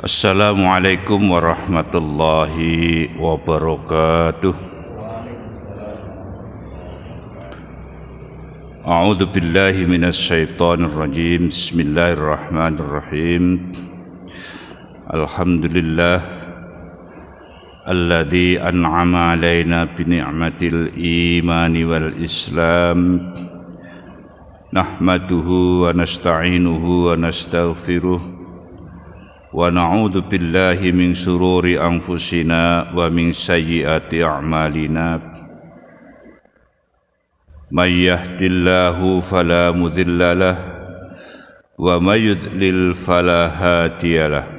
Assalamualaikum warahmatullahi wabarakatuh. A'udzu billahi minasy syaithanir rajim. Bismillahirrahmanirrahim. Alhamdulillah alladzi an'ama 'alaina bi ni'matil imani wal islam. Nahmaduhu wa nasta'inuhu wa nastaghfiruh. Wa na'udzu billahi min shururi anfusina wa min sayyiati a'malina. May yahdihillahu fala mudilla lahu wa may yudlil fala hadiya lahu.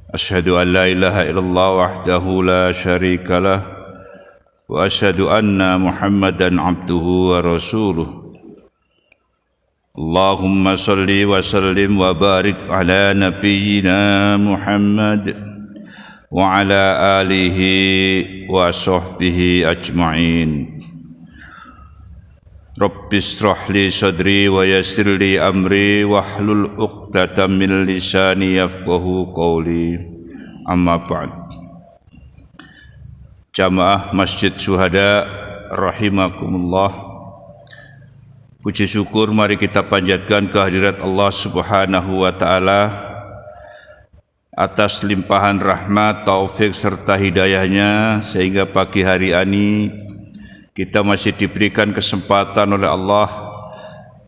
Asyhadu an la ilaha illallah wahdahu la syarika lahu wa asyhadu anna Muhammadan abduhu wa rasuluh. Allahumma salli wa sallim wa barik ala nabiyyina Muhammad wa ala alihi wa sahbihi ajma'in. Rabbi shrah li sadri wa yassir li amri wahlul 'uqdatam min lisani yafqahu qawli. Amma ba'd. Jamaah Masjid Syuhada rahimakumullah. Puji syukur mari kita panjatkan kehadirat Allah Subhanahu wa taala atas limpahan rahmat, taufik serta hidayahnya sehingga pagi hari ini kita masih diberikan kesempatan oleh Allah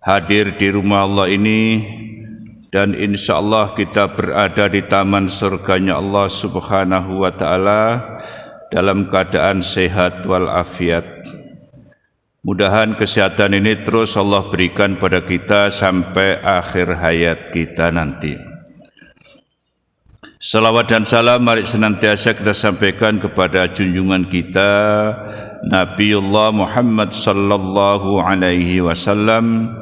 hadir di rumah Allah ini, dan insya Allah kita berada di taman surganya Allah Subhanahu wa taala dalam keadaan sehat walafiat. Mudahan kesehatan ini terus Allah berikan pada kita sampai akhir hayat kita nanti. Salawat dan salam mari senantiasa kita sampaikan kepada junjungan kita Nabiullah Muhammad sallallahu alaihi wasallam.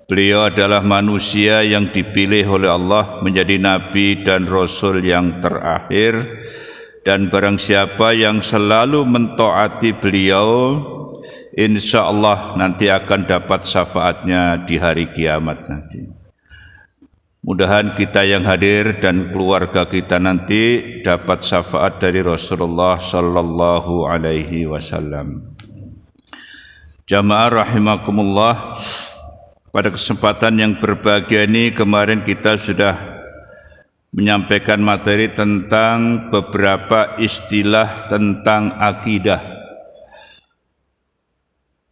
Beliau adalah manusia yang dipilih oleh Allah menjadi nabi dan rasul yang terakhir, dan barang siapa yang selalu mentaati beliau, insya Allah nanti akan dapat syafaatnya di hari kiamat nanti. Mudahan kita yang hadir dan keluarga kita nanti dapat syafaat dari Rasulullah sallallahu alaihi wasallam. Jamaah rahimakumullah, pada kesempatan yang berbahagia ini kemarin kita sudah menyampaikan materi tentang beberapa istilah tentang akidah.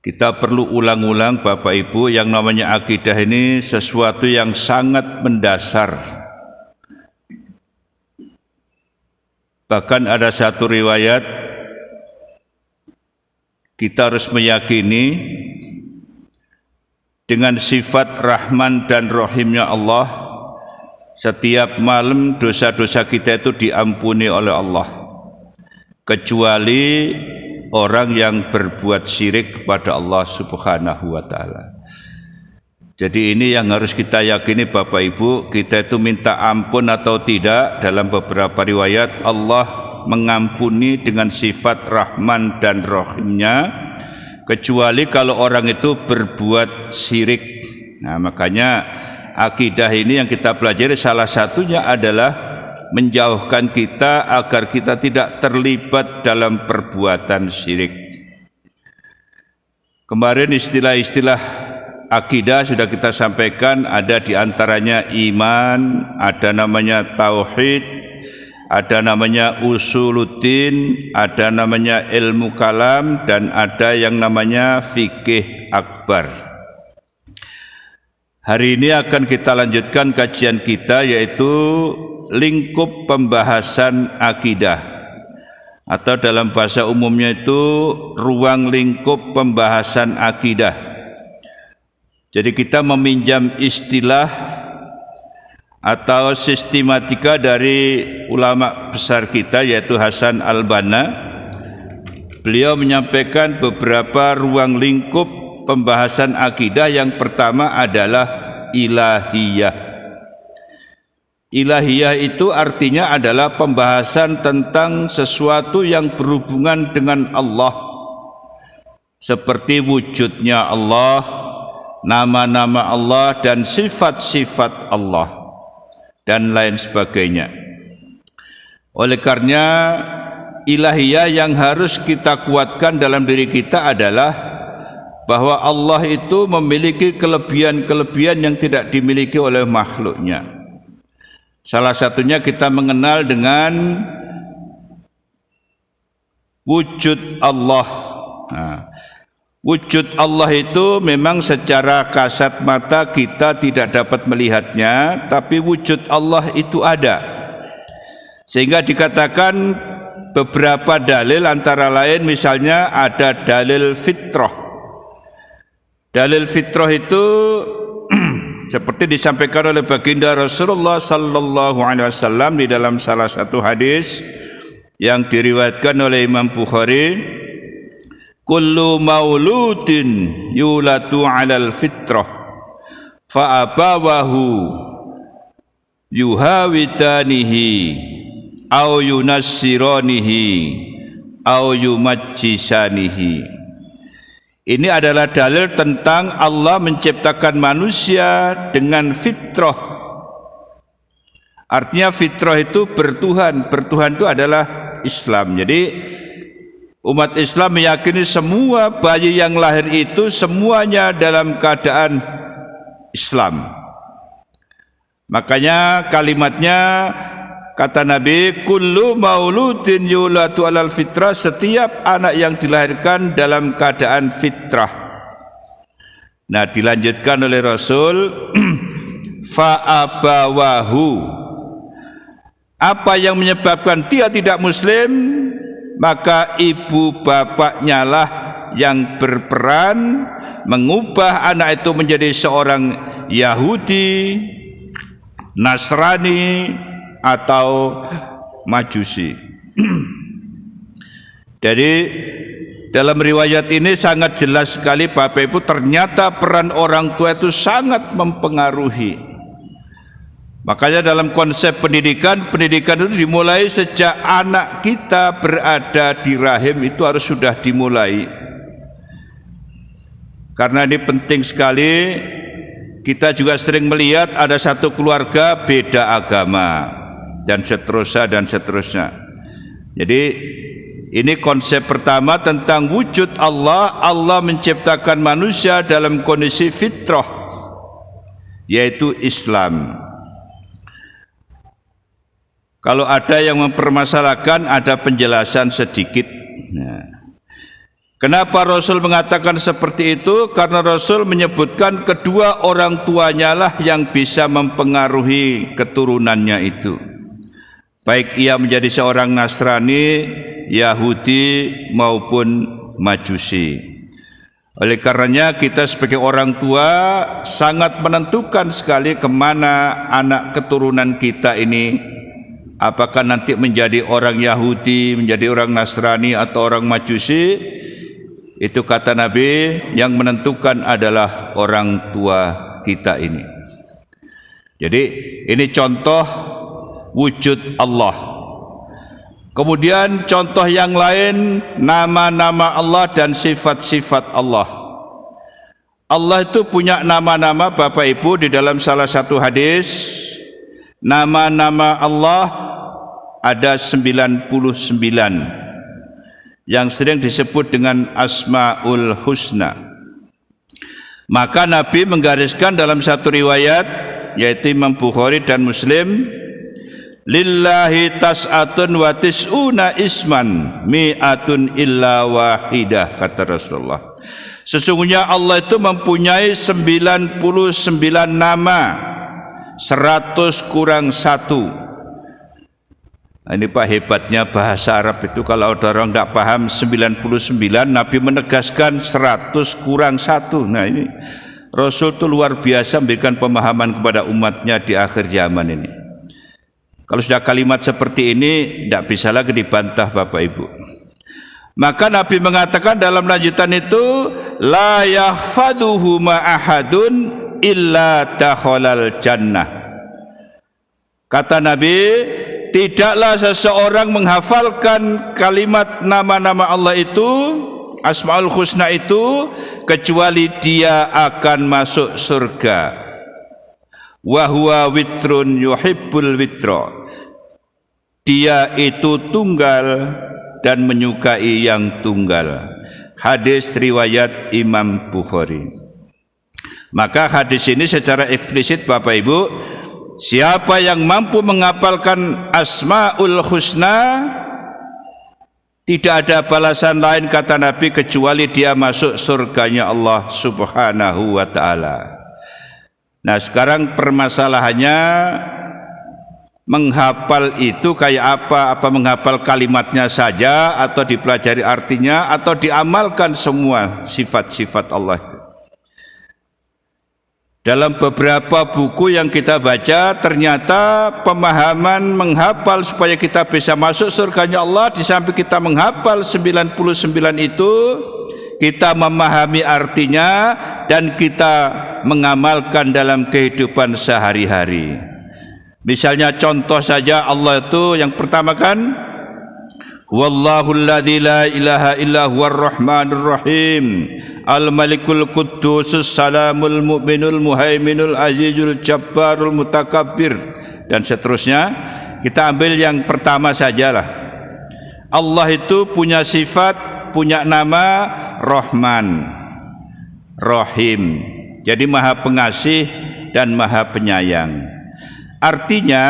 Kita perlu ulang-ulang Bapak Ibu, yang namanya akidah ini sesuatu yang sangat mendasar. Bahkan ada satu riwayat, kita harus meyakini dengan sifat Rahman dan Rahimnya Allah, setiap malam dosa-dosa kita itu diampuni oleh Allah, kecuali orang yang berbuat syirik kepada Allah Subhanahu wa taala. Jadi ini yang harus kita yakini Bapak Ibu, kita itu minta ampun atau tidak, dalam beberapa riwayat Allah mengampuni dengan sifat Rahman dan Rahimnya, kecuali kalau orang itu berbuat syirik. Nah, makanya akidah ini yang kita pelajari salah satunya adalah menjauhkan kita agar kita tidak terlibat dalam perbuatan syirik. Kemarin istilah-istilah akidah sudah kita sampaikan, ada di antaranya iman, ada namanya tauhid, ada namanya usuluddin, ada namanya ilmu kalam, dan ada yang namanya fikih akbar. Hari ini akan kita lanjutkan kajian kita, yaitu lingkup pembahasan akidah, atau dalam bahasa umumnya itu ruang lingkup pembahasan akidah. Jadi kita meminjam istilah atau sistematika dari ulama besar kita, yaitu Hasan al-Banna. Beliau menyampaikan beberapa ruang lingkup pembahasan akidah. Yang pertama adalah ilahiyah. Ilahiyah itu artinya adalah pembahasan tentang sesuatu yang berhubungan dengan Allah, seperti wujudnya Allah, nama-nama Allah, dan sifat-sifat Allah. dan lain sebagainya. Oleh karena ilahiyah yang harus kita kuatkan dalam diri kita adalah bahwa Allah itu memiliki kelebihan-kelebihan yang tidak dimiliki oleh makhluknya. Salah satunya kita mengenal dengan wujud Allah. Nah, wujud Allah itu memang secara kasat mata kita tidak dapat melihatnya, tapi wujud Allah itu ada. Sehingga dikatakan beberapa dalil, antara lain misalnya ada dalil fitrah. Dalil fitrah itu seperti disampaikan oleh baginda Rasulullah sallallahu alaihi wasallam di dalam salah satu hadis yang diriwayatkan oleh Imam Bukhari, kullu mauludin yulatu 'alal fitrah fa abawahu yuhawitanihi au yunassiranihi au yumajjisanihi. Ini adalah dalil tentang Allah menciptakan manusia dengan fitrah. Artinya fitrah itu bertuhan. Bertuhan itu adalah Islam. Jadi umat Islam meyakini semua bayi yang lahir itu semuanya dalam keadaan Islam. Makanya kalimatnya, kata Nabi, kullu mauludin yulatu alal fitrah, setiap anak yang dilahirkan dalam keadaan fitrah. Nah, dilanjutkan oleh Rasul, fa abawahu, apa yang menyebabkan dia tidak muslim, maka ibu bapaknya lah yang berperan mengubah anak itu menjadi seorang Yahudi, Nasrani, atau Majusi. Jadi dalam riwayat ini sangat jelas sekali Bapak Ibu, ternyata peran orang tua itu sangat mempengaruhi. Makanya dalam konsep pendidikan itu dimulai sejak anak kita berada di rahim, itu harus sudah dimulai. Karena ini penting sekali. Kita juga sering melihat ada satu keluarga beda agama dan seterusnya. Jadi ini konsep pertama tentang wujud Allah. Allah menciptakan manusia dalam kondisi fitrah, yaitu Islam. Kalau ada yang mempermasalahkan, ada penjelasan sedikit. Nah, kenapa Rasul mengatakan seperti itu? Karena Rasul menyebutkan kedua orang tuanya lah yang bisa mempengaruhi keturunannya itu. Baik ia menjadi seorang Nasrani, Yahudi maupun Majusi. Oleh karenanya kita sebagai orang tua sangat menentukan sekali kemana anak keturunan kita ini, apakah nanti menjadi orang Yahudi, menjadi orang Nasrani atau orang Majusi. Itu kata Nabi, yang menentukan adalah orang tua kita ini. Jadi ini contoh wujud Allah. Kemudian contoh yang lain, nama-nama Allah dan sifat-sifat Allah. Allah itu punya nama-nama Bapak Ibu. Di dalam salah satu hadis, nama-nama Allah ada 99 yang sering disebut dengan Asmaul Husna. Maka Nabi menggariskan dalam satu riwayat, yaitu Imam Bukhari dan Muslim, lillahi tas'atun wa tis'una isman mi'atun illa wahidah, kata Rasulullah. Sesungguhnya Allah itu mempunyai 99 nama, 100 kurang 1. Ini Pak hebatnya bahasa Arab itu, kalau ada orang tidak paham 99, Nabi menegaskan 100 kurang 1. Nah ini Rasul itu luar biasa memberikan pemahaman kepada umatnya di akhir zaman ini. Kalau sudah kalimat seperti ini tidak bisa lagi dibantah Bapak Ibu. Maka Nabi mengatakan dalam lanjutan itu, la yahfaduhu ma ahadun illa dakhalal jannah. Kata Nabi, tidaklah seseorang menghafalkan kalimat nama-nama Allah itu, Asmaul Husna itu, kecuali dia akan masuk surga. wa huwa witrun yuhibbul witra. Dia itu tunggal dan menyukai yang tunggal. Hadis riwayat Imam Bukhari. Maka hadis ini secara eksplisit Bapak Ibu, siapa yang mampu menghafalkan Asmaul Husna, tidak ada balasan lain kata Nabi kecuali dia masuk surganya Allah Subhanahu wa ta'ala. Nah sekarang permasalahannya, menghafal itu kayak apa? Apa menghafal kalimatnya saja, atau dipelajari artinya, atau diamalkan semua sifat-sifat Allah itu? Dalam beberapa buku yang kita baca, ternyata pemahaman menghafal supaya kita bisa masuk surganya Allah, di samping kita menghafal 99 itu, kita memahami artinya dan kita mengamalkan dalam kehidupan sehari-hari. Misalnya contoh saja, Allah itu yang pertama kan, Wallahul ladzi la ilaha illa huwar rahmanur rahim al-malikul quddusus salamul mu'minul muhaiminul azizul jabbarul mutakabbir, dan seterusnya. Kita ambil yang pertama sajalah. Allah itu punya sifat, punya nama Rahman, Rahim, jadi maha pengasih dan maha penyayang. Artinya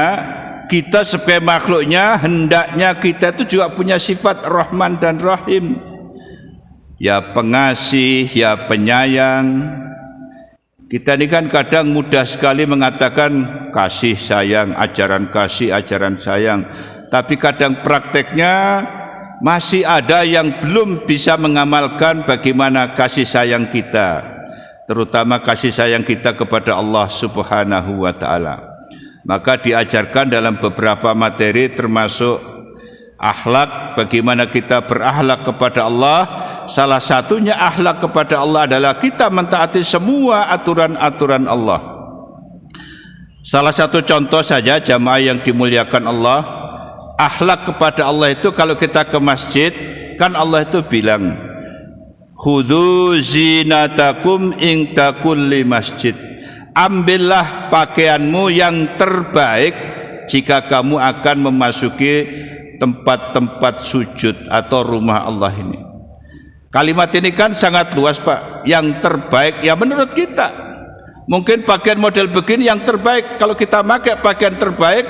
kita sebagai makhluknya, hendaknya kita itu juga punya sifat Rahman dan Rahim, ya pengasih, ya penyayang. Kita ini kan kadang mudah sekali mengatakan kasih sayang, ajaran kasih, ajaran sayang, tapi kadang prakteknya masih ada yang belum bisa mengamalkan bagaimana kasih sayang kita, terutama kasih sayang kita kepada Allah Subhanahu wa ta'ala. Maka diajarkan dalam beberapa materi, termasuk akhlak, bagaimana kita berakhlak kepada Allah. Salah satunya akhlak kepada Allah adalah kita mentaati semua aturan-aturan Allah. Salah satu contoh saja jamaah yang dimuliakan Allah, akhlak kepada Allah itu kalau kita ke masjid, kan Allah itu bilang, khudhu zinatakum ing takulli masjid. Ambillah pakaianmu yang terbaik jika kamu akan memasuki tempat-tempat sujud atau rumah Allah ini. Kalimat ini kan sangat luas Pak. Yang terbaik ya menurut kita. Mungkin pakaian model begini yang terbaik. Kalau kita pakai pakaian terbaik,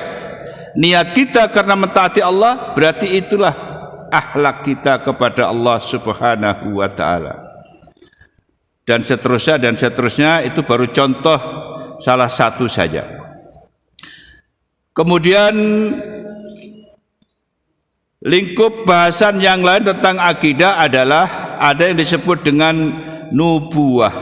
niat kita karena mentaati Allah, berarti itulah akhlak kita kepada Allah Subhanahu wa ta'ala. Dan seterusnya itu baru contoh salah satu saja. Kemudian lingkup bahasan yang lain tentang akidah adalah ada yang disebut dengan nubuwah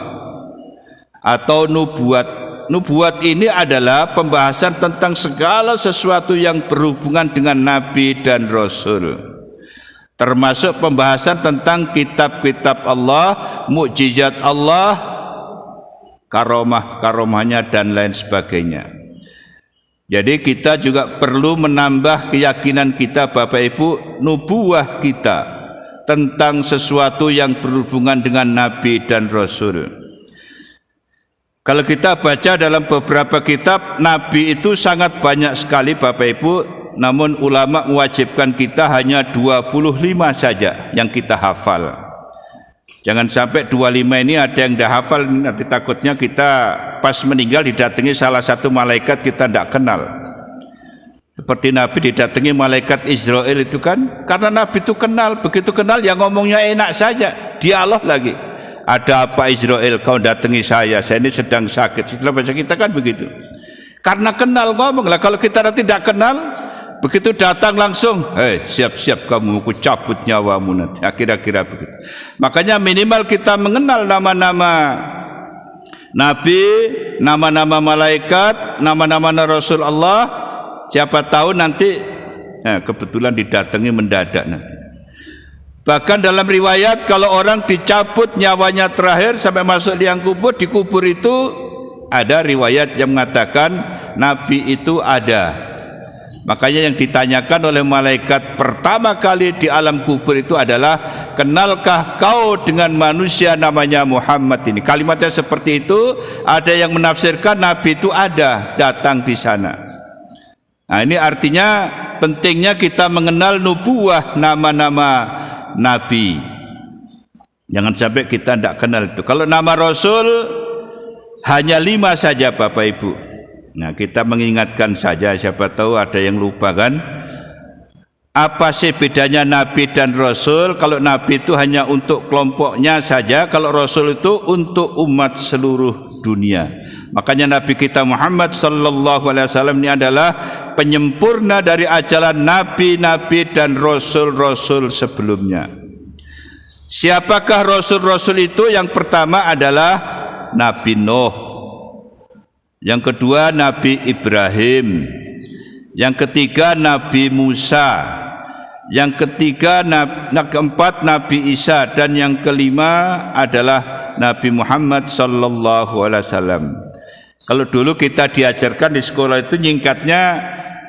atau nubuat. Nubuat ini adalah pembahasan tentang segala sesuatu yang berhubungan dengan Nabi dan Rasul, termasuk pembahasan tentang kitab-kitab Allah, mukjizat Allah, karomah-karomahnya dan lain sebagainya. Jadi kita juga perlu menambah keyakinan kita Bapak Ibu, nubuwah kita tentang sesuatu yang berhubungan dengan Nabi dan Rasul. Kalau kita baca dalam beberapa kitab, Nabi itu sangat banyak sekali Bapak Ibu, namun ulama mewajibkan kita hanya 25 saja yang kita hafal. Jangan sampai 25 ini ada yang dah hafal, nanti takutnya kita pas meninggal didatangi salah satu malaikat kita tidak kenal. Seperti Nabi didatangi malaikat Israel itu kan, karena Nabi itu kenal, begitu kenal ya ngomongnya enak saja, dialog lagi. Ada apa Israel kau datangi saya ini sedang sakit. Setelah baca kita kan begitu. Karena kenal ngomong lah, kalau kita tidak kenal, begitu datang langsung, siap-siap kamu, aku cabut nyawamu nanti. Kira-kira begitu. Makanya minimal kita mengenal nama-nama Nabi, nama-nama malaikat, nama-nama Rasul Allah. Siapa tahu nanti kebetulan didatangi mendadak nanti. Bahkan dalam riwayat kalau orang dicabut nyawanya terakhir sampai masuk liang kubur, di kubur itu ada riwayat yang mengatakan Nabi itu ada. Makanya yang ditanyakan oleh malaikat pertama kali di alam kubur itu adalah, kenalkah kau dengan manusia namanya Muhammad ini? Kalimatnya seperti itu. Ada yang menafsirkan Nabi itu ada datang di sana. Nah, ini artinya pentingnya kita mengenal nubuah, nama-nama Nabi. Jangan sampai kita tidak kenal itu. Kalau nama Rasul hanya 5 saja Bapak Ibu. Nah, kita mengingatkan saja, siapa tahu ada yang lupa kan. Apa sih bedanya Nabi dan Rasul? Kalau Nabi itu hanya untuk kelompoknya saja, kalau Rasul itu untuk umat seluruh dunia. Makanya Nabi kita Muhammad sallallahu alaihi wasallam ini adalah penyempurna dari ajaran nabi-nabi dan rasul-rasul sebelumnya. Siapakah rasul-rasul itu? Yang pertama adalah Nabi Nuh, yang kedua Nabi Ibrahim, yang ketiga Nabi Musa, yang keempat Nabi Isa, dan yang kelima adalah Nabi Muhammad sallallahu alaihi wasallam. Kalau dulu kita diajarkan di sekolah itu nyingkatnya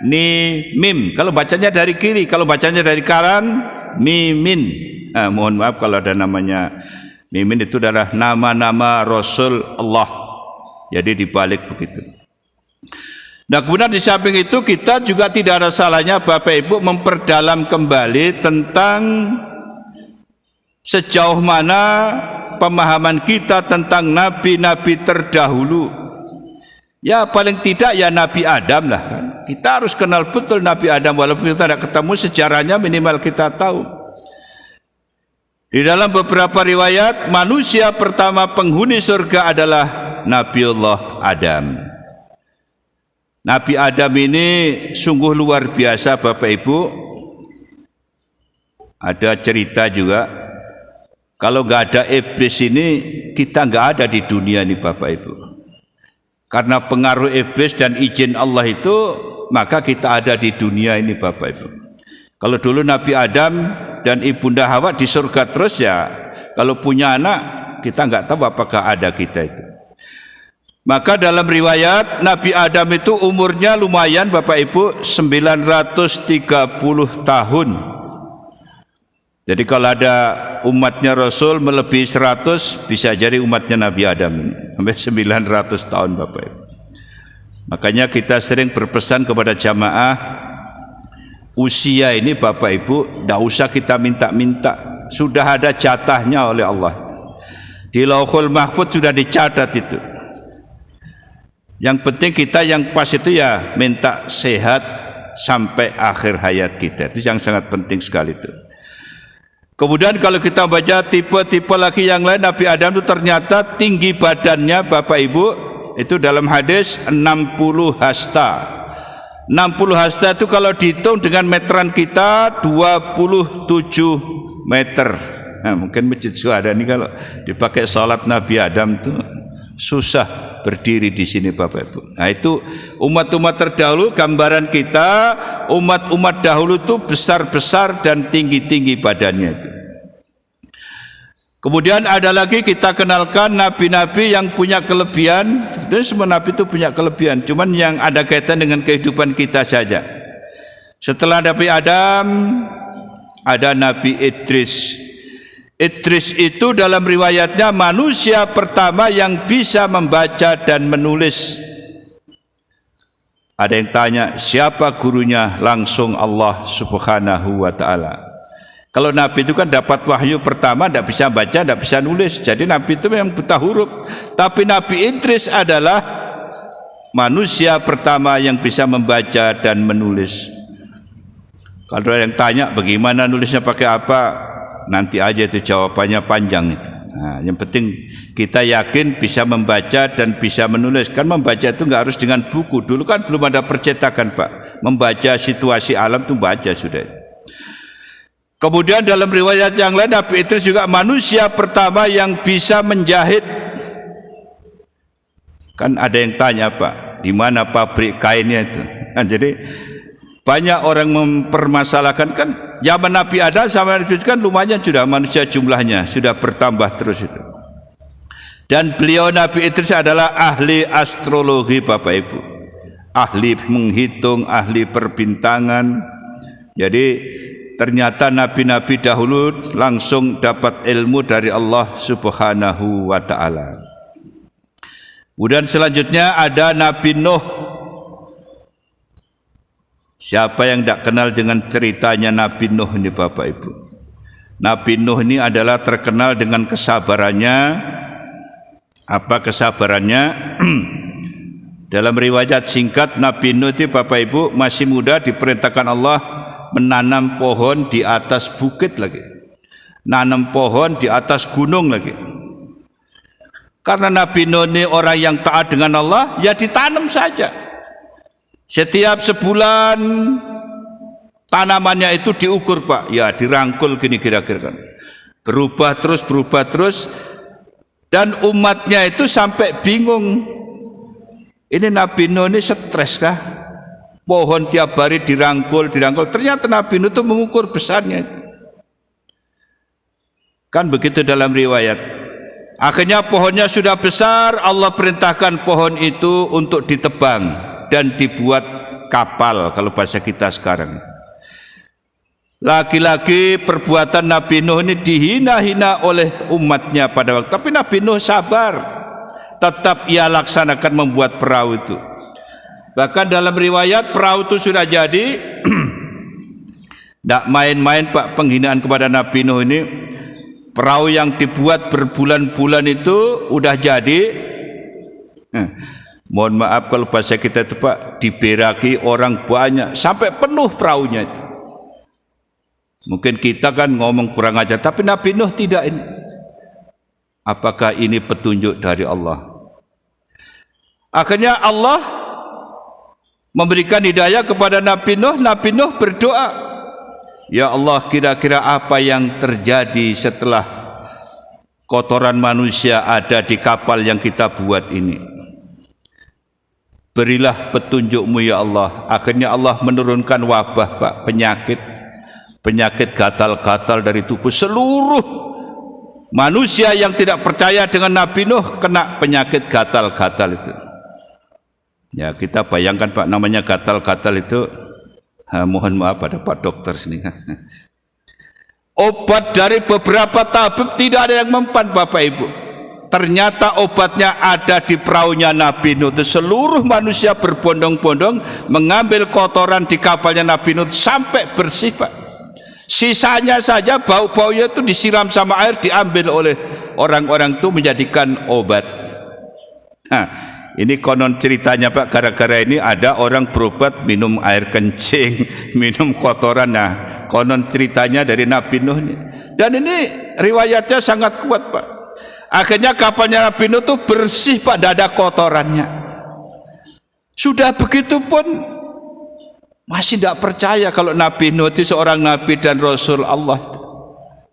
mim. Kalau bacanya dari kiri, kalau bacanya dari kanan mimin. Mohon maaf kalau ada namanya mimin, itu adalah nama-nama Rasul Allah. Jadi dibalik begitu. Nah, kemudian di samping itu kita juga tidak ada salahnya Bapak Ibu memperdalam kembali tentang sejauh mana pemahaman kita tentang nabi-nabi terdahulu. Ya paling tidak ya Nabi Adam lah kan. Kita harus kenal betul Nabi Adam, walaupun kita tidak ketemu sejarahnya, minimal kita tahu. Di dalam beberapa riwayat, manusia pertama penghuni surga adalah Nabiullah Adam. Nabi Adam ini sungguh luar biasa Bapak Ibu. Ada cerita juga, kalau nggak ada iblis ini, kita nggak ada di dunia ini Bapak Ibu. Karena pengaruh iblis dan izin Allah itu, maka kita ada di dunia ini Bapak Ibu. Kalau dulu Nabi Adam dan Ibunda Hawa di surga terus, ya kalau punya anak kita nggak tahu apakah ada kita itu. Maka dalam riwayat Nabi Adam itu umurnya lumayan Bapak Ibu, 930 tahun. Jadi kalau ada umatnya Rasul melebihi 100, bisa jadi umatnya Nabi Adam ini sampai 900 tahun Bapak Ibu. Makanya kita sering berpesan kepada jamaah, usia ini Bapak Ibu tidak usah kita minta-minta, sudah ada jatahnya oleh Allah. Di Lauhul Mahfuz sudah dicatat itu. Yang penting kita yang pas itu ya minta sehat sampai akhir hayat kita. Itu yang sangat penting sekali itu. Kemudian kalau kita baca tipe-tipe lagi yang lain, Nabi Adam itu ternyata tinggi badannya Bapak Ibu itu dalam hadis 60 hasta. 60 hasta itu kalau dihitung dengan meteran kita 27 meter. Nah, mungkin Masjid Syuhada ini kalau dipakai salat Nabi Adam itu susah berdiri di sini Bapak Ibu. Nah, itu umat-umat terdahulu, gambaran kita umat-umat dahulu itu besar-besar dan tinggi-tinggi badannya itu. Kemudian ada lagi kita kenalkan nabi-nabi yang punya kelebihan. Sebetulnya semua nabi itu punya kelebihan, cuman yang ada kaitan dengan kehidupan kita saja. Setelah Nabi Adam ada Nabi Idris. Idris itu dalam riwayatnya manusia pertama yang bisa membaca dan menulis. Ada yang tanya, siapa gurunya? Langsung Allah Subhanahu wa ta'ala. Kalau Nabi itu kan dapat wahyu pertama, tidak bisa baca, tidak bisa nulis. Jadi Nabi itu memang buta huruf. Tapi Nabi Idris adalah manusia pertama yang bisa membaca dan menulis. Kalau ada yang tanya bagaimana nulisnya, pakai apa, nanti aja itu jawabannya panjang itu. Nah, yang penting kita yakin bisa membaca dan bisa menulis. Kan membaca itu nggak harus dengan buku. Dulu kan belum ada percetakan Pak. Membaca situasi alam itu baca sudah. Kemudian dalam riwayat yang lain Nabi Idris juga manusia pertama yang bisa menjahit. Kan ada yang tanya Pak, di mana pabrik kainnya itu? Nah, jadi banyak orang mempermasalahkan, kan zaman Nabi Adam sama Nabi Idris kan lumayan sudah manusia jumlahnya sudah bertambah terus itu. Dan beliau Nabi Idris adalah ahli astrologi Bapak Ibu. ahli menghitung, ahli perbintangan. Jadi ternyata nabi-nabi dahulu langsung dapat ilmu dari Allah Subhanahu wa taala. Kemudian selanjutnya ada Nabi Nuh. Siapa yang tidak kenal dengan ceritanya Nabi Nuh ini Bapak Ibu? Nabi Nuh ini adalah terkenal dengan kesabarannya. Apa kesabarannya? Dalam riwayat singkat, Nabi Nuh itu Bapak Ibu masih muda diperintahkan Allah menanam pohon di atas bukit lagi, nanam pohon di atas gunung lagi. Karena Nabi Nuh ini orang yang taat dengan Allah, ya ditanam saja. Setiap sebulan tanamannya itu diukur Pak, ya dirangkul gini kira-kira kan. Berubah terus, dan umatnya itu sampai bingung. Ini Nabi Nuh ini stres kah? Pohon tiap hari dirangkul. Ternyata Nabi Nuh itu mengukur besarnya itu. Kan begitu dalam riwayat. Akhirnya pohonnya sudah besar, Allah perintahkan pohon itu untuk ditebang dan dibuat kapal kalau bahasa kita sekarang. Lagi-lagi perbuatan Nabi Nuh ini dihina-hina oleh umatnya pada waktu. Tapi Nabi Nuh sabar, tetap ia laksanakan membuat perahu itu. Bahkan dalam riwayat perahu itu sudah jadi. Tidak main-main Pak penghinaan kepada Nabi Nuh ini. Perahu yang dibuat berbulan-bulan itu udah jadi. Mohon maaf kalau bahasa kita itu Pak, diberaki orang banyak sampai penuh perahunya itu. Mungkin kita kan ngomong kurang ajar, tapi Nabi Nuh tidak ini. Apakah ini petunjuk dari Allah? Akhirnya Allah memberikan hidayah kepada Nabi Nuh. Nabi Nuh berdoa, ya Allah, kira-kira apa yang terjadi setelah kotoran manusia ada di kapal yang kita buat ini? Berilah petunjuk-Mu ya Allah. Akhirnya Allah menurunkan wabah Pak, penyakit gatal-gatal dari tubuh seluruh manusia yang tidak percaya dengan Nabi Nuh kena penyakit gatal-gatal itu. Ya kita bayangkan Pak, namanya gatal-gatal itu, mohon maaf ada Pak dokter sini. Obat dari beberapa tabib tidak ada yang mempan Bapak Ibu. Ternyata obatnya ada di perahunya Nabi Nuh. Seluruh manusia berbondong-bondong mengambil kotoran di kapalnya Nabi Nuh sampai bersih Pak. Sisanya saja bau-baunya itu disiram sama air, diambil oleh orang-orang itu menjadikan obat. Nah, ini konon ceritanya Pak, gara-gara ini ada orang berobat minum air kencing, minum kotoran. Nah, konon ceritanya dari Nabi Nuh ini. Dan ini riwayatnya sangat kuat Pak. Akhirnya kapalnya Nabi Nuh itu bersih Pak, tidak ada kotorannya. Sudah begitu pun masih tidak percaya kalau Nabi Nuh itu seorang Nabi dan Rasul Allah.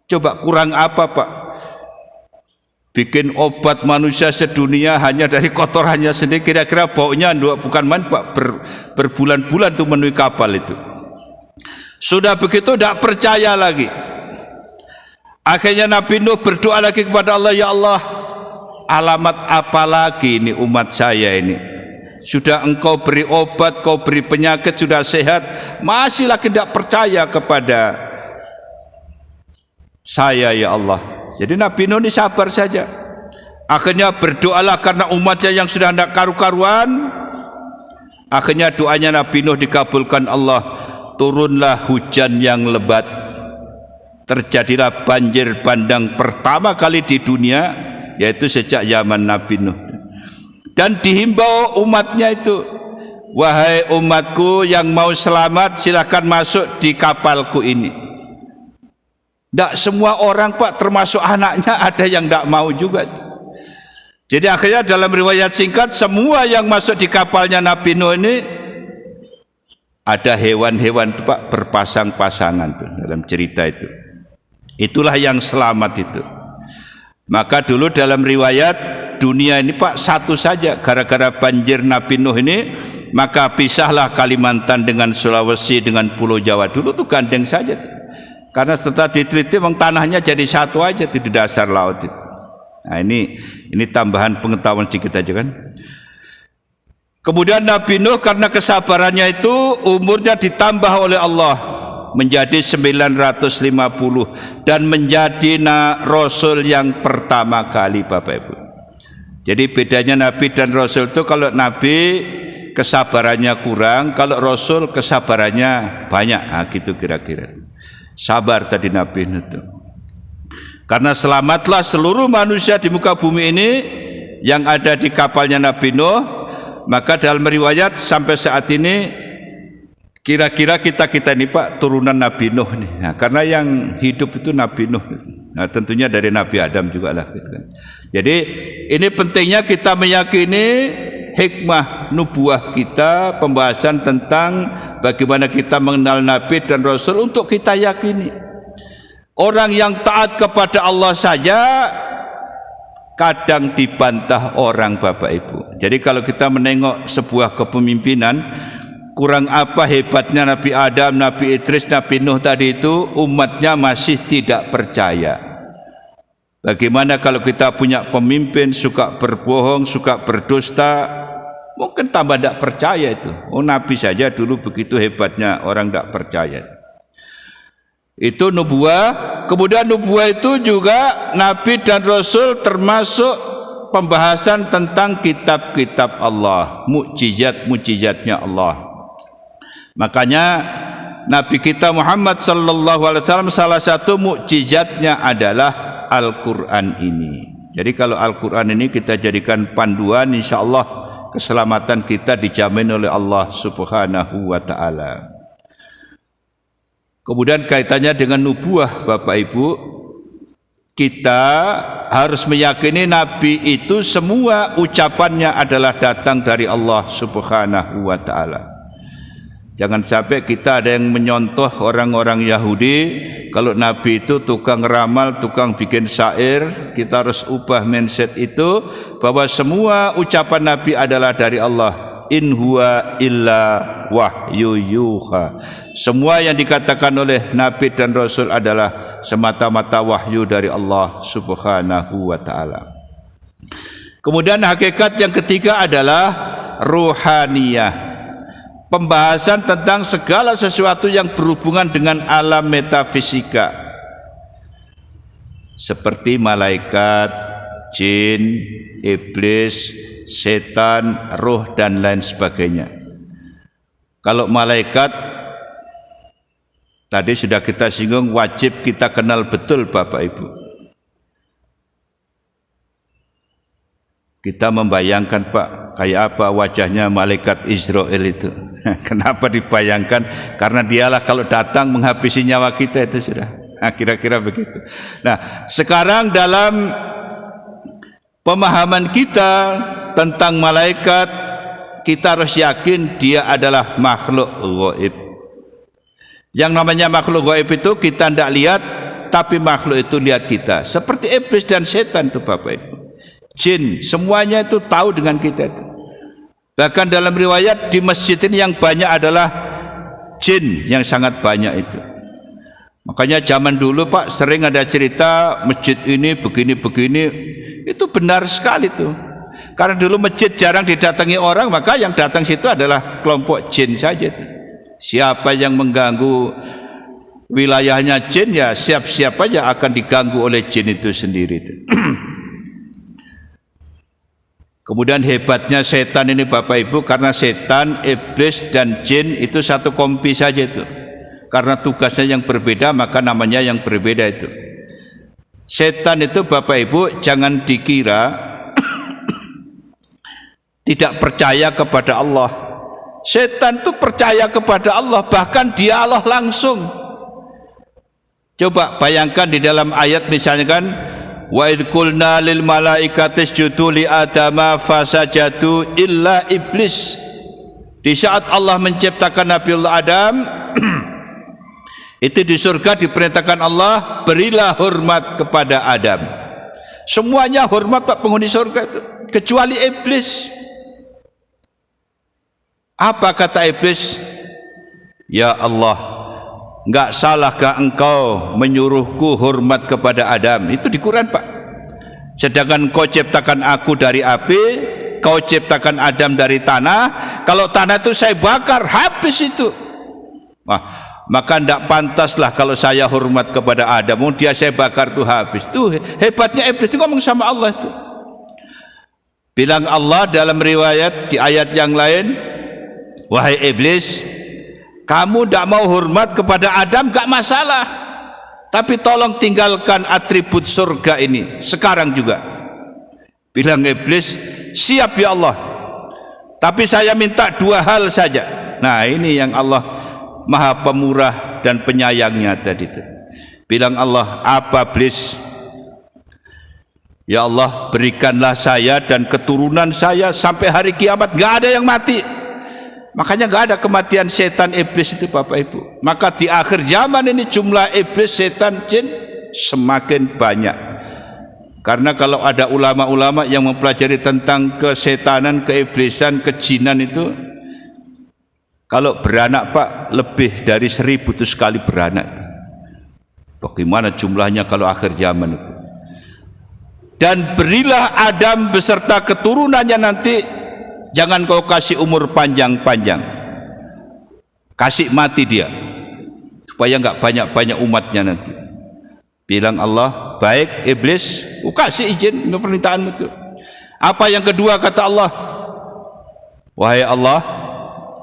Coba kurang apa Pak? Bikin obat manusia sedunia hanya dari kotorannya sendiri, kira-kira baunya bukan main Pak, berbulan-bulan tuh memenuhi kapal itu. Sudah begitu tidak percaya lagi. Akhirnya Nabi Nuh berdoa lagi kepada Allah, ya Allah, alamat apa lagi ini umat saya ini? Sudah Engkau beri obat, Kau beri penyakit, sudah sehat, masih lagi tidak percaya kepada saya ya Allah. Jadi Nabi Nuh ini sabar saja. Akhirnya berdoalah karena umatnya yang sudah tidak karu-karuan. Akhirnya doanya Nabi Nuh dikabulkan Allah. Turunlah hujan yang lebat. Terjadilah banjir bandang pertama kali di dunia, yaitu sejak zaman Nabi Nuh. Dan dihimbau umatnya itu, wahai umatku yang mau selamat, silakan masuk di kapalku ini. Tidak semua orang Pak, termasuk anaknya ada yang tidak mau juga. Jadi akhirnya dalam riwayat singkat, semua yang masuk di kapalnya Nabi Nuh ini ada hewan-hewan Pak berpasang-pasangan tuh dalam cerita itu. Itulah yang selamat itu. Maka dulu dalam riwayat dunia ini Pak satu saja, gara-gara banjir Nabi Nuh ini, maka pisahlah Kalimantan dengan Sulawesi dengan Pulau Jawa. Dulu tuh gandeng saja tuh. Karena setelah diteliti memang tanahnya jadi satu aja di dasar laut itu. Nah ini tambahan pengetahuan sedikit aja kan. Kemudian Nabi Nuh karena kesabarannya itu umurnya ditambah oleh Allah menjadi 950 dan menjadi Rasul yang pertama kali, Bapak Ibu. Jadi bedanya Nabi dan Rasul itu, kalau Nabi kesabarannya kurang, kalau Rasul kesabarannya banyak. Nah, gitu kira-kira. Sabar tadi Nabi Nuh itu. Karena selamatlah seluruh manusia di muka bumi ini yang ada di kapalnya Nabi Nuh. Maka dalam riwayat sampai saat ini kira-kira kita ini Pak turunan Nabi Nuh nih. Nah, karena yang hidup itu Nabi Nuh. Nah, tentunya dari Nabi Adam juga lah gitu kan. Jadi ini pentingnya kita meyakini hikmah nubuah kita, pembahasan tentang bagaimana kita mengenal Nabi dan Rasul untuk kita yakini. Orang yang taat kepada Allah saja kadang dibantah orang, Bapak Ibu. Jadi kalau kita menengok sebuah kepemimpinan, kurang apa hebatnya Nabi Adam, Nabi Idris, Nabi Nuh tadi itu, umatnya masih tidak percaya. Bagaimana kalau kita punya pemimpin suka berbohong, suka berdusta, mungkin tambah tidak percaya itu. Oh, Nabi saja dulu begitu hebatnya, orang tidak percaya. Itu nubuah. Kemudian nubuah itu juga Nabi dan Rasul termasuk pembahasan tentang kitab-kitab Allah, mukjizat-mukjizatnya Allah. Makanya Nabi kita Muhammad sallallahu alaihi wasallam salah satu mukjizatnya adalah Al-Qur'an ini. Jadi kalau Al-Qur'an ini kita jadikan panduan, insyaallah keselamatan kita dijamin oleh Allah Subhanahu wa taala. Kemudian kaitannya dengan nubuah, Bapak Ibu, kita harus meyakini Nabi itu semua ucapannya adalah datang dari Allah Subhanahu wa taala. Jangan sampai kita ada yang menyontoh orang-orang Yahudi, kalau Nabi itu tukang ramal, tukang bikin syair. Kita harus ubah mindset itu, bahwa semua ucapan Nabi adalah dari Allah. In huwa illa wahyu yuha. Semua yang dikatakan oleh Nabi dan Rasul adalah semata-mata wahyu dari Allah Subhanahu wa taala. Kemudian hakikat yang ketiga adalah ruhaniyah. Pembahasan tentang segala sesuatu yang berhubungan dengan alam metafisika, seperti malaikat, jin, iblis, setan, roh dan lain sebagainya. Kalau malaikat tadi sudah kita singgung, wajib kita kenal betul, Bapak Ibu. Kita membayangkan, Pak, kayak apa wajahnya malaikat Israel itu. Kenapa dibayangkan? Karena dialah kalau datang menghabisi nyawa kita itu sudah. Nah, kira-kira begitu. Nah, sekarang dalam pemahaman kita tentang malaikat, kita harus yakin dia adalah makhluk gaib. Yang namanya makhluk gaib itu kita tidak lihat, tapi makhluk itu lihat kita. Seperti iblis dan setan itu, Bapak Ibu. Jin, semuanya itu tahu dengan kita itu. Bahkan dalam riwayat di masjid ini yang banyak adalah jin, yang sangat banyak itu. Makanya zaman dulu, Pak, sering ada cerita masjid ini begini-begini. Itu benar sekali tuh. Karena dulu masjid jarang didatangi orang, maka yang datang situ adalah kelompok jin saja itu. Siapa yang mengganggu wilayahnya jin, ya siap-siap aja akan diganggu oleh jin itu sendiri itu. Kemudian hebatnya setan ini, Bapak Ibu, karena setan, iblis dan jin itu satu kompi saja itu. Karena tugasnya yang berbeda, maka namanya yang berbeda itu. Setan itu, Bapak Ibu, jangan dikira tidak percaya kepada Allah. Setan itu percaya kepada Allah, bahkan dia Allah langsung. Coba bayangkan di dalam ayat misalnya kan, wa idh qulna lil malaikati isjudu li adama fasajadu illa iblis. Di saat Allah menciptakan Nabiullah Adam, itu di surga diperintahkan Allah, berilah hormat kepada Adam. Semuanya hormat, Pak, penghuni surga itu, kecuali iblis. Apa kata iblis? Ya Allah, enggak salahkah engkau menyuruhku hormat kepada Adam? Itu di Quran, Pak. Sedangkan engkau ciptakan aku dari api, kau ciptakan Adam dari tanah, kalau tanah itu saya bakar, habis itu. Wah, maka tidak pantaslah kalau saya hormat kepada Adam, dia saya bakar itu habis. Tuh hebatnya iblis itu ngomong sama Allah itu. Bilang Allah dalam riwayat di ayat yang lain, wahai iblis, kamu tidak mau hormat kepada Adam, gak masalah, tapi tolong tinggalkan atribut surga ini sekarang juga. Bilang iblis, siap ya Allah, tapi saya minta 2 hal saja. Nah ini yang Allah maha pemurah dan penyayangnya tadi itu. Bilang Allah, apa iblis? Ya Allah, berikanlah saya dan keturunan saya sampai hari kiamat gak ada yang mati. Makanya gak ada kematian setan iblis itu Bapak Ibu. Maka di akhir zaman ini jumlah iblis, setan, jin semakin banyak. Karena kalau ada ulama-ulama yang mempelajari tentang kesetanan, keiblisan, kejinan itu, kalau beranak Pak, lebih dari 1000 itu sekali beranak. Bagaimana jumlahnya kalau akhir zaman itu? Dan berilah Adam beserta keturunannya nanti, jangan kau kasih umur panjang-panjang, kasih mati dia, supaya enggak banyak-banyak umatnya nanti. Bilang Allah, baik iblis, kasih izin permintaanmu itu. Apa yang kedua kata Allah? Wahai Allah,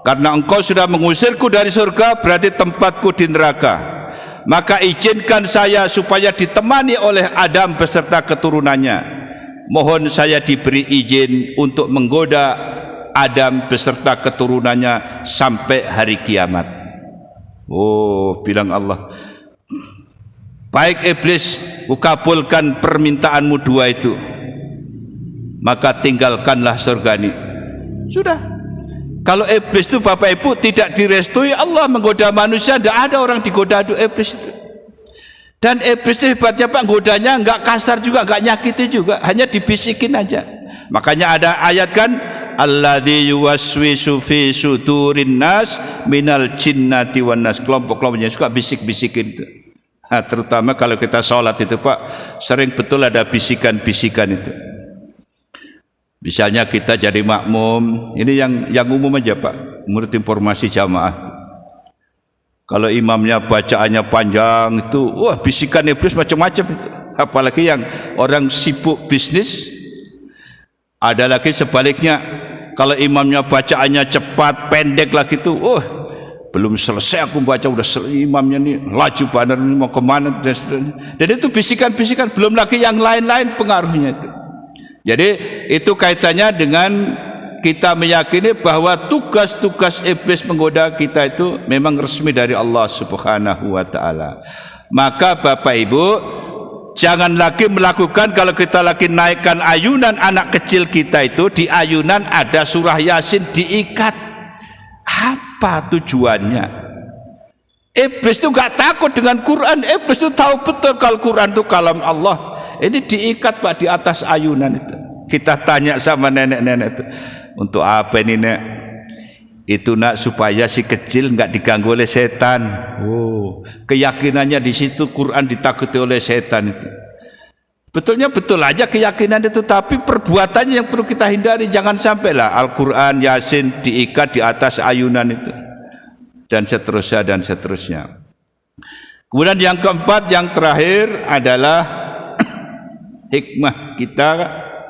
karena engkau sudah mengusirku dari surga, berarti tempatku di neraka. Maka izinkan saya supaya ditemani oleh Adam beserta keturunannya. Mohon saya diberi izin untuk menggoda Adam beserta keturunannya sampai hari kiamat. Oh, bilang Allah, baik iblis, kukabulkan permintaanmu 2 itu. Maka tinggalkanlah surga ini. Sudah. Kalau iblis itu Bapak Ibu tidak direstui Allah menggoda manusia, tidak ada orang digoda iblis itu. Dan iblis itu hebatnya Pak, godanya enggak kasar juga, enggak nyakiti juga, hanya dibisikin aja. Makanya ada ayat kan, alladzi yuwaswisu fi sudurin nas minal jinnati wan nas. Kelompok-kelompoknya suka bisik-bisikin itu. Nah, terutama kalau kita sholat itu Pak, sering betul ada bisikan-bisikan itu. Misalnya kita jadi makmum, ini yang umum aja Pak, menurut informasi jamaah. Kalau imamnya bacaannya panjang itu, wah bisikan iblis macam-macam itu. Apalagi yang orang sibuk bisnis. Ada lagi sebaliknya, kalau imamnya bacaannya cepat, pendek lagi itu, belum selesai aku baca udah imamnya nih laju banget ini mau kemana dan seterusnya. Dan itu bisikan-bisikan, belum lagi yang lain-lain pengaruhnya itu. Jadi itu kaitannya dengan kita meyakini bahwa tugas-tugas iblis menggoda kita itu memang resmi dari Allah Subhanahu wa taala. Maka Bapak Ibu, jangan lagi melakukan, kalau kita lagi naikkan ayunan anak kecil kita itu, di ayunan ada surah Yasin diikat. Apa tujuannya? Iblis itu gak takut dengan Quran. Iblis itu tahu betul kalau Quran itu kalam Allah. Ini diikat Pak di atas ayunan itu. Kita tanya sama nenek-nenek itu, untuk apa ini Nek? Itu nak supaya si kecil nggak diganggu oleh setan. Oh, keyakinannya di situ Quran ditakuti oleh setan itu. Betulnya betul aja keyakinan itu, tapi perbuatannya yang perlu kita hindari. Jangan sampailah Al-Quran Yasin diikat di atas ayunan itu, dan seterusnya dan seterusnya. Kemudian yang keempat, yang terakhir adalah hikmah kita,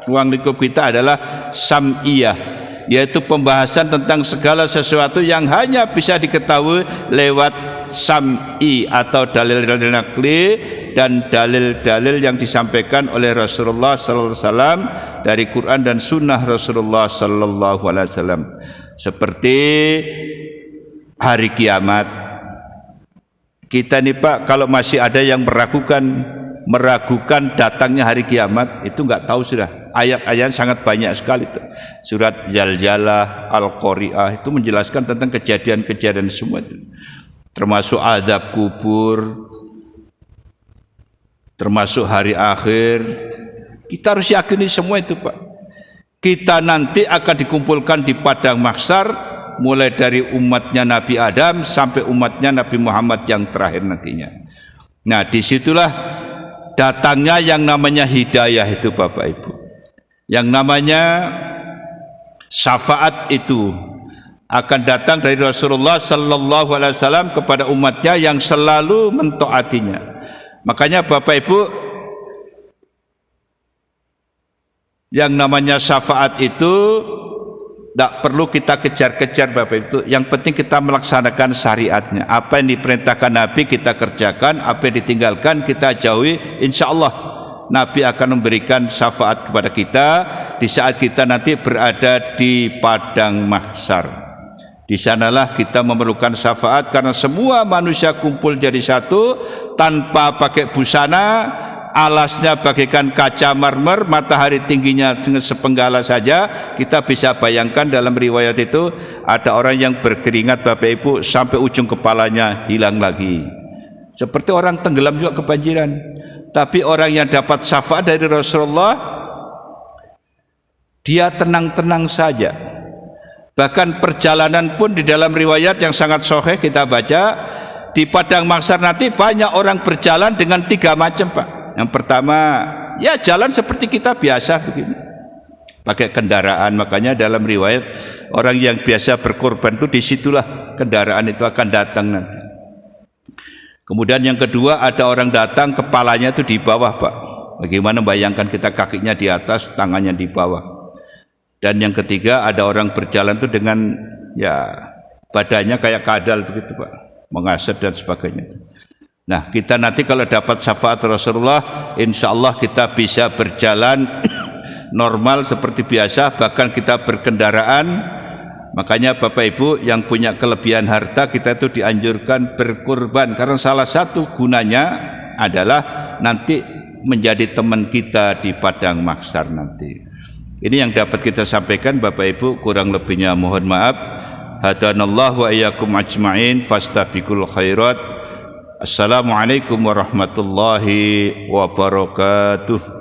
ruang lingkup kita adalah sam'iyah, yaitu pembahasan tentang segala sesuatu yang hanya bisa diketahui lewat sam'i atau dalil-dalil nakli dan dalil-dalil yang disampaikan oleh Rasulullah sallallahu alaihi wasallam dari Quran dan sunnah Rasulullah sallallahu alaihi wasallam, seperti hari kiamat. Kita nih Pak, kalau masih ada yang meragukan datangnya hari kiamat, itu nggak tahu sudah. Ayat-ayat sangat banyak sekali itu. Surat Zalzalah, Al-Qari'ah itu menjelaskan tentang kejadian-kejadian semua itu. Termasuk azab kubur, termasuk hari akhir. Kita harus yakini semua itu Pak. Kita nanti akan dikumpulkan di padang mahsyar, mulai dari umatnya Nabi Adam sampai umatnya Nabi Muhammad yang terakhir nantinya. Nah, disitulah datangnya yang namanya hidayah itu Bapak Ibu. Yang namanya Syafaat itu akan datang dari Rasulullah sallallahu alaihi wasallam kepada umatnya yang selalu mentaatinya. Makanya Bapak Ibu, yang namanya syafaat itu tidak perlu kita kejar-kejar Bapak Ibu. Yang penting kita melaksanakan syariatnya. Apa yang diperintahkan Nabi kita kerjakan, apa yang ditinggalkan kita jauhi. Insya Allah Nabi akan memberikan syafaat kepada kita di saat kita nanti berada di padang mahsyar. Di sanalah kita memerlukan syafaat karena semua manusia kumpul jadi satu tanpa pakai busana, alasnya bagaikan kaca marmer, matahari tingginya dengan sepenggala saja. Kita bisa bayangkan dalam riwayat itu ada orang yang berkeringat Bapak Ibu sampai ujung kepalanya hilang lagi. Seperti orang tenggelam juga kebanjiran. Tapi orang yang dapat syafaat dari Rasulullah, dia tenang-tenang saja. Bahkan perjalanan pun di dalam riwayat yang sangat sahih kita baca, di padang mahsyar nanti banyak orang berjalan dengan 3 macam Pak. Yang pertama, ya jalan seperti kita biasa begini, pakai kendaraan. Makanya dalam riwayat orang yang biasa berkorban itu disitulah kendaraan itu akan datang nanti. Kemudian yang kedua, ada orang datang kepalanya itu di bawah Pak. Bagaimana bayangkan kita kakinya di atas, tangannya di bawah. Dan yang ketiga, ada orang berjalan itu dengan ya badannya kayak kadal begitu Pak, mengasat dan sebagainya. Nah, kita nanti kalau dapat syafaat Rasulullah, insya Allah kita bisa berjalan normal seperti biasa, bahkan kita berkendaraan. Makanya Bapak Ibu yang punya kelebihan harta, kita itu dianjurkan berkurban, karena salah satu gunanya adalah nanti menjadi teman kita di padang mahsyar nanti. Ini yang dapat kita sampaikan Bapak Ibu, kurang lebihnya mohon maaf. Hadanallahu wa iyyakum ajma'in, fastabiqul khairat. Assalamualaikum warahmatullahi wabarakatuh.